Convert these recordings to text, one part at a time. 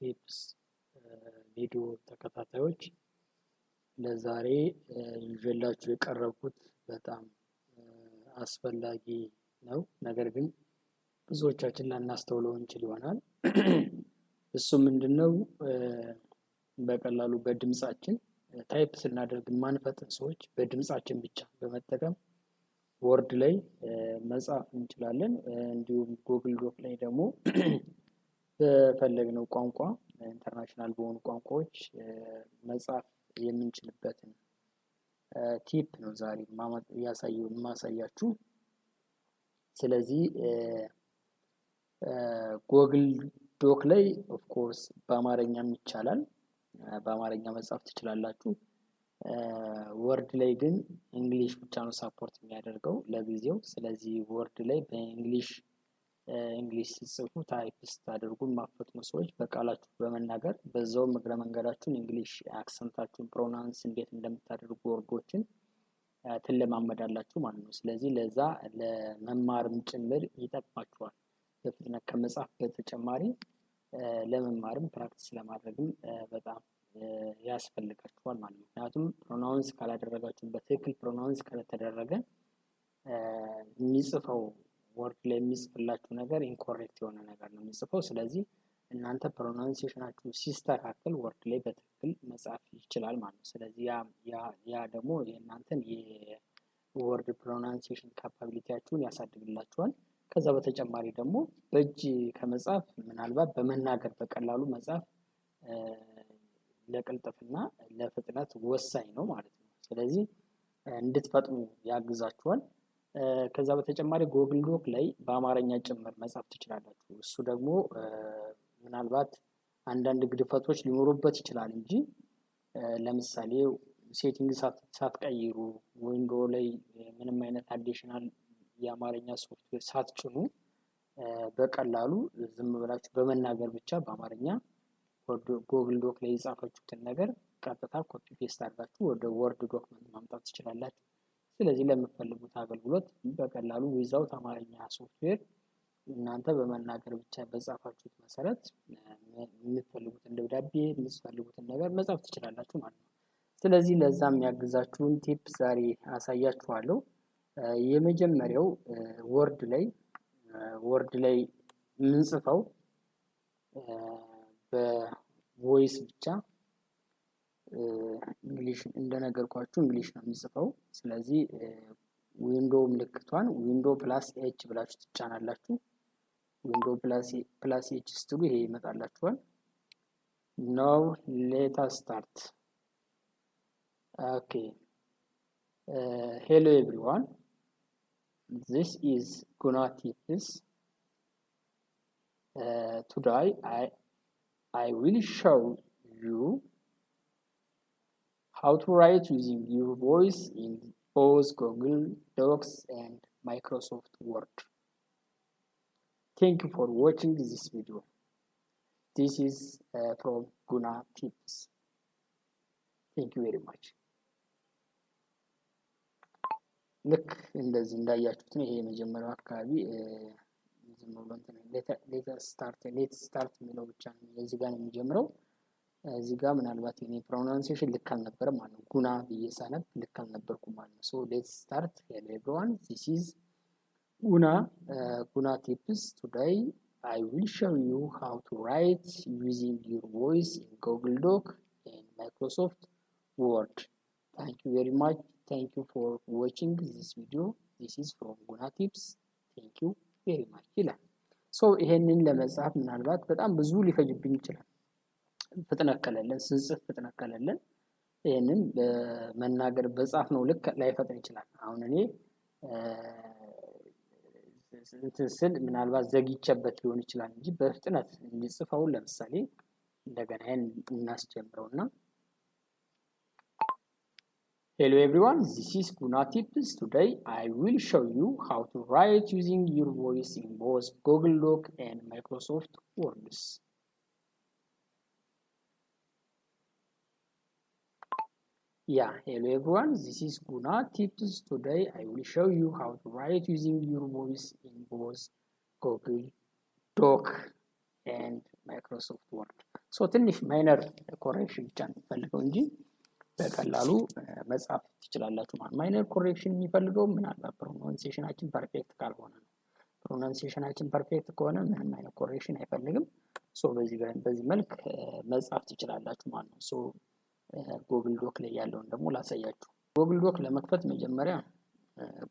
ቲፕስ ቪዲዮ ተከታታዮች ለዛሬ ይዤላችሁ የቀረብኩት በጣም አስፈላጊ ነው። ነገር ግን ብዙዎቻችን ላናስተውለው እንችል ይሆናል። እሱ ምንድነው? በቀላሉ በድምጻችን ታይፕ ስናደርግ ማንፈጥን ሰዎች በድምጻችን ብቻ በመጠቀም ወርድ ላይ መጻፍ እንችላለን። እንዲሁም ጉግል ዶክ ላይ ደግሞ በፈለግነው ቋንቋ ኢንተርናሽናል በሆኑ ቋንቋዎች መጻፍ የምንችልበትን ቲፕ ነው ዛሬ ማሳያችሁ። ስለዚህ ጉግል ዶክ ላይ ኦፍ ኮርስ በአማርኛም ይቻላል፣ በአማርኛ መጻፍ ትችላላችሁ። ወርድ ላይ ግን እንግሊሽ ብቻ ነው ሳፖርት የሚያደርገው ለጊዜው። ስለዚህ ወርድ ላይ በእንግሊሽ ሲጽፉ ታይፕ ስታደርጉ የማትፈጥኑ ሰዎች በቃላችሁ በመናገር በዛውም እግረ መንገዳችሁን እንግሊሽ አክሰንታችሁን ፕሮናንስ እንዴት እንደምታደርጉ ወርዶችን ትለማመዳላችሁ ማለት ነው። ስለዚህ ለዛ ለመማርም ጭምር ይጠቅማችኋል። በፍጥነት ከመጻፍ በተጨማሪ ለመማርም ፕራክቲስ ለማድረግም በጣም ያስፈልጋችኋል ማለት ነው። ምክንያቱም ፕሮናውንስ ካላደረጋችሁ በትክክል ፕሮናውንስ ካልተደረገ የሚጽፈው ወርድ ላይ የሚጽፍላችሁ ነገር ኢንኮሬክት የሆነ ነገር ነው የሚጽፈው። ስለዚህ እናንተ ፕሮናንሴሽናችሁ ሲስተካከል ወርድ ላይ በትክክል መጻፍ ይችላል ማለት ነው። ስለዚህ ያ ደግሞ የእናንተን የወርድ ፕሮናንሴሽን ካፓቢሊቲያችሁን ያሳድግላችኋል። ከዛ በተጨማሪ ደግሞ በእጅ ከመጻፍ ምናልባት በመናገር በቀላሉ መጻፍ ለቅልጥፍና ለፍጥነት ወሳኝ ነው ማለት ነው። ስለዚህ እንድትፈጥኑ ያግዛችኋል። ከዛ በተጨማሪ ጉግል ዶክ ላይ በአማርኛ ጭምር መጻፍ ትችላላችሁ። እሱ ደግሞ ምናልባት አንዳንድ ግድፈቶች ሊኖሩበት ይችላል እንጂ ለምሳሌ ሴቲንግ ሳትቀይሩ ዊንዶ ላይ ምንም አይነት አዲሽናል የአማርኛ ሶፍትዌር ሳትጭኑ በቀላሉ ዝም ብላችሁ በመናገር ብቻ በአማርኛ ጉግል ዶክ ላይ የጻፋችሁትን ነገር ቀጥታ ኮፒ ፔስት አድርጋችሁ ወደ ወርድ ዶክመንት ማምጣት ትችላላችሁ። ስለዚህ ለምትፈልጉት አገልግሎት በቀላሉ ዊዛውት አማርኛ ሶፍትዌር እናንተ በመናገር ብቻ በጻፋችሁት መሰረት የምትፈልጉትን ደብዳቤ የምትፈልጉትን ነገር መጻፍ ትችላላችሁ ማለት ነው። ስለዚህ ለዛም ያግዛችሁን ቲፕ ዛሬ አሳያችኋለሁ። የመጀመሪያው ወርድ ላይ የምንጽፈው በቮይስ ብቻ እንግሊሽ እንደነገርኳችሁ እንግሊሽ ነው የሚጽፈው። ስለዚህ ዊንዶ ምልክቷን ዊንዶ ፕላስ ኤች ብላችሁ ትጫናላችሁ። ዊንዶ ፕላስ ኤች ስትሉ ይሄ ይመጣላችኋል። ናው ሌት አስ ስታርት። ኦኬ ሄሎ ኤቭሪዋን this is Guna Tips. Today I will show you how to write using your voice in both Google Docs and Microsoft Word. Thank you for watching this video. This is from Guna Tips. Thank you very much. ልክ እንደዚህ እንዳያችሁት ነው። ይሄ የመጀመሪያው አካባቢ ዝም ብሎ ሌት ስታርት የሚለው ብቻ ነው እዚህ ጋር ነው የሚጀምረው። እዚህ ጋር ምናልባት የኔ ፕሮናንሴሽን ልክ አልነበረም ማለት ነው። ጉና ብዬ ሳነብ ልክ አልነበርኩም ማለት ነው። ሶ ሌት ስታርት ሄሎ ኤቭሪዋን this is Guna Tips. Today I will show you how to write using your voice in Google Doc and Microsoft Word. Thank you very much. Thank you for watching this video. This is from Guna Tips. Thank you very much. ይላል። ሶ ይሄንን ለመጻፍ ምናልባት በጣም ብዙ ሊፈጅብኝ ይችላል። ፍጥነት ከሌለን ስንጽፍ ፍጥነት ከሌለን ይሄንን በመናገር በጻፍ ነው ልክ ላይፈጥን ይችላል። አሁን እኔ ስል ምናልባት ዘግይቼበት ሊሆን ይችላል እንጂ በፍጥነት እንዲጽፈው ለምሳሌ እንደገና እናስጀምረውና Hello everyone, this is Guna Tips. Today I will show you how to write using your voice in both Google Doc and Microsoft Words. Hello everyone, this is Guna Tips. Today I will show you how to write using your voice in both Google Doc and Microsoft Word. ትንሽ ማይነር ኮሬክሽን ብቻ ነው የሚፈልገው እንጂ በቀላሉ መጻፍ ትችላላችሁ ማለት። ማይነር ኮሬክሽን የሚፈልገው ምናልባት ፕሮናንሲዬሽናችን ፐርፌክት ካልሆነ ነው። ፕሮናንሲዬሽናችን ፐርፌክት ከሆነ ምንም አይነት ኮሬክሽን አይፈልግም። በዚህ መልክ መጻፍ ትችላላችሁ ማለት ነው። ጉግል ዶክ ላይ ያለውን ደግሞ ላሳያችሁ። ጉግል ዶክ ለመክፈት መጀመሪያ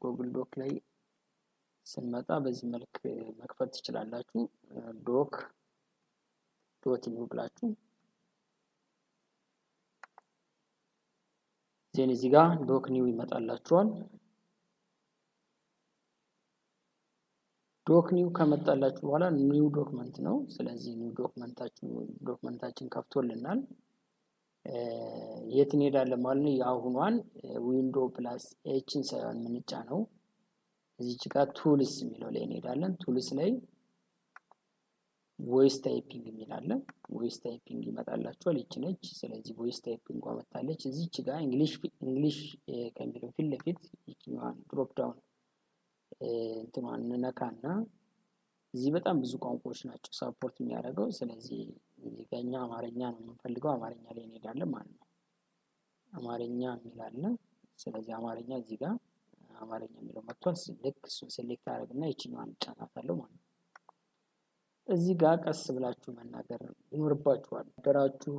ጉግል ዶክ ላይ ስንመጣ በዚህ መልክ መክፈት ትችላላችሁ። ዶክ ዶት ኒው ብላችሁ ዜን እዚህ ጋር ዶክ ኒው ይመጣላችኋል። ዶክ ኒው ከመጣላችሁ በኋላ ኒው ዶክመንት ነው። ስለዚህ ኒው ዶክመንታችን ከፍቶልናል። የት እንሄዳለን ማለት ነው? የአሁኗን ዊንዶ ፕላስ ኤችን ሳይሆን ምንጫ ነው። እዚች ጋር ቱልስ የሚለው ላይ እንሄዳለን። ቱልስ ላይ ቮይስ ታይፒንግ የሚላለን ቮይስ ታይፒንግ ይመጣላችኋል። ይቺ ነች። ስለዚህ ቮይስ ታይፒንግ መጣለች። እዚች ጋር እንግሊሽ ከሚለው ፊት ለፊት ይችኛዋን ድሮፕ ዳውን እንትማን ነካና እዚህ በጣም ብዙ ቋንቋዎች ናቸው ሳፖርት የሚያደርገው። ስለዚህ እዚህ ጋር እኛ አማርኛ ነው የምንፈልገው፣ አማርኛ ላይ እንሄዳለን ማለት ነው። አማርኛ የሚላለን። ስለዚህ አማርኛ እዚህ ጋር አማርኛ የሚለው መጥቷል። ልክ እሱን ሴሌክት አደርግና ይችኛዋን ጫናታለሁ ማለት ነው። እዚህ ጋር ቀስ ብላችሁ መናገር ይኖርባችኋል። አደራችሁ፣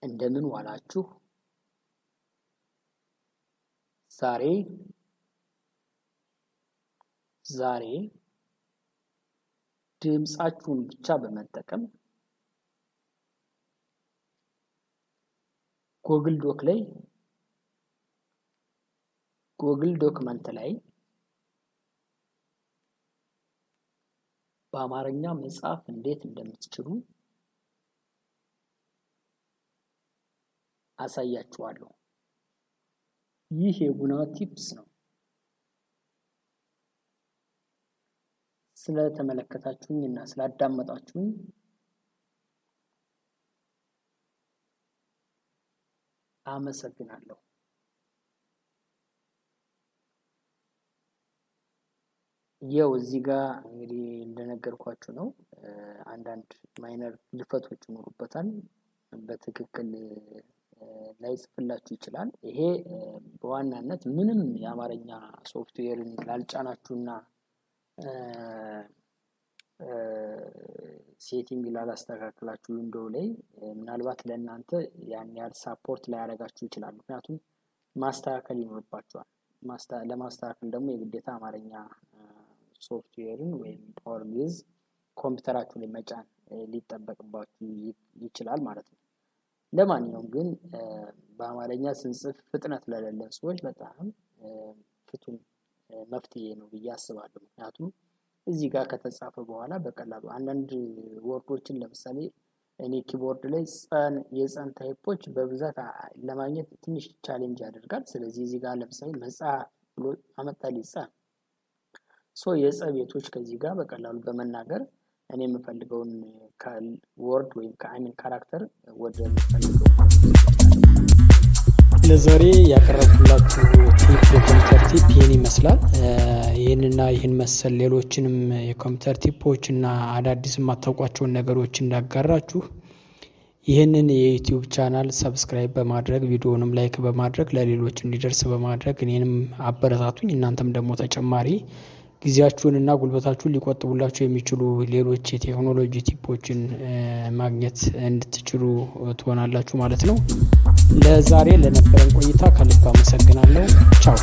እንደምን ዋላችሁ፣ ዛሬ ድምጻችሁን ብቻ በመጠቀም ጉግል ዶክመንት ላይ በአማርኛ መጻፍ እንዴት እንደምትችሉ አሳያችኋለሁ። ይህ የጉና ቲፕስ ነው። ስለተመለከታችሁኝ እና ስላዳመጣችሁኝ አመሰግናለሁ። ያው እዚህ ጋር እንግዲህ እንደነገርኳችሁ ነው። አንዳንድ ማይነር ግድፈቶች ይኖሩበታል። በትክክል ላይጽፍላችሁ ይችላል። ይሄ በዋናነት ምንም የአማርኛ ሶፍትዌርን ላልጫናችሁና ሴቲንግ ላላስተካክላችሁ ዊንዶው ላይ ምናልባት ለእናንተ ያን ያህል ሳፖርት ላያደርጋችሁ ይችላል። ምክንያቱም ማስተካከል ይኖርባችኋል። ለማስተካከል ደግሞ የግዴታ አማርኛ ሶፍትዌርን ወይም ፓወር ቤዝ ኮምፒውተራችሁ ላይ መጫን ሊጠበቅባችሁ ይችላል ማለት ነው። ለማንኛውም ግን በአማርኛ ስንጽፍ ፍጥነት ለሌለን ሰዎች በጣም ፍቱን መፍትሄ ነው ብዬ አስባለሁ። ምክንያቱም እዚህ ጋር ከተጻፈ በኋላ በቀላሉ አንዳንድ ወርዶችን ለምሳሌ እኔ ኪቦርድ ላይ የፀን ታይፖች በብዛት ለማግኘት ትንሽ ቻሌንጅ ያደርጋል። ስለዚህ እዚህ ጋር ለምሳሌ መጽሐፍ ብሎ አመጣልኝ የፀ ቤቶች ከዚህ ጋር በቀላሉ በመናገር እኔ የምፈልገውን ወርድ ወይም ከአይምን ካራክተር ወደ የምፈልገው ለዛሬ ያቀረብኩላችሁ ቲፕ የኮምፒውተር ቲፕ ይህን ይመስላል። ይህን መሰል ሌሎችንም የኮምፒውተር ቲፖች እና አዳዲስ የማታውቋቸውን ነገሮች እንዳጋራችሁ ይህንን የዩቲዩብ ቻናል ሰብስክራይብ በማድረግ ቪዲዮንም ላይክ በማድረግ ለሌሎች እንዲደርስ በማድረግ እኔንም አበረታቱኝ። እናንተም ደግሞ ተጨማሪ ጊዜያችሁንና ጉልበታችሁን ሊቆጥቡላችሁ የሚችሉ ሌሎች የቴክኖሎጂ ቲፖችን ማግኘት እንድትችሉ ትሆናላችሁ ማለት ነው። ለዛሬ ለነበረን ቆይታ ከልብ አመሰግናለሁ። ቻው።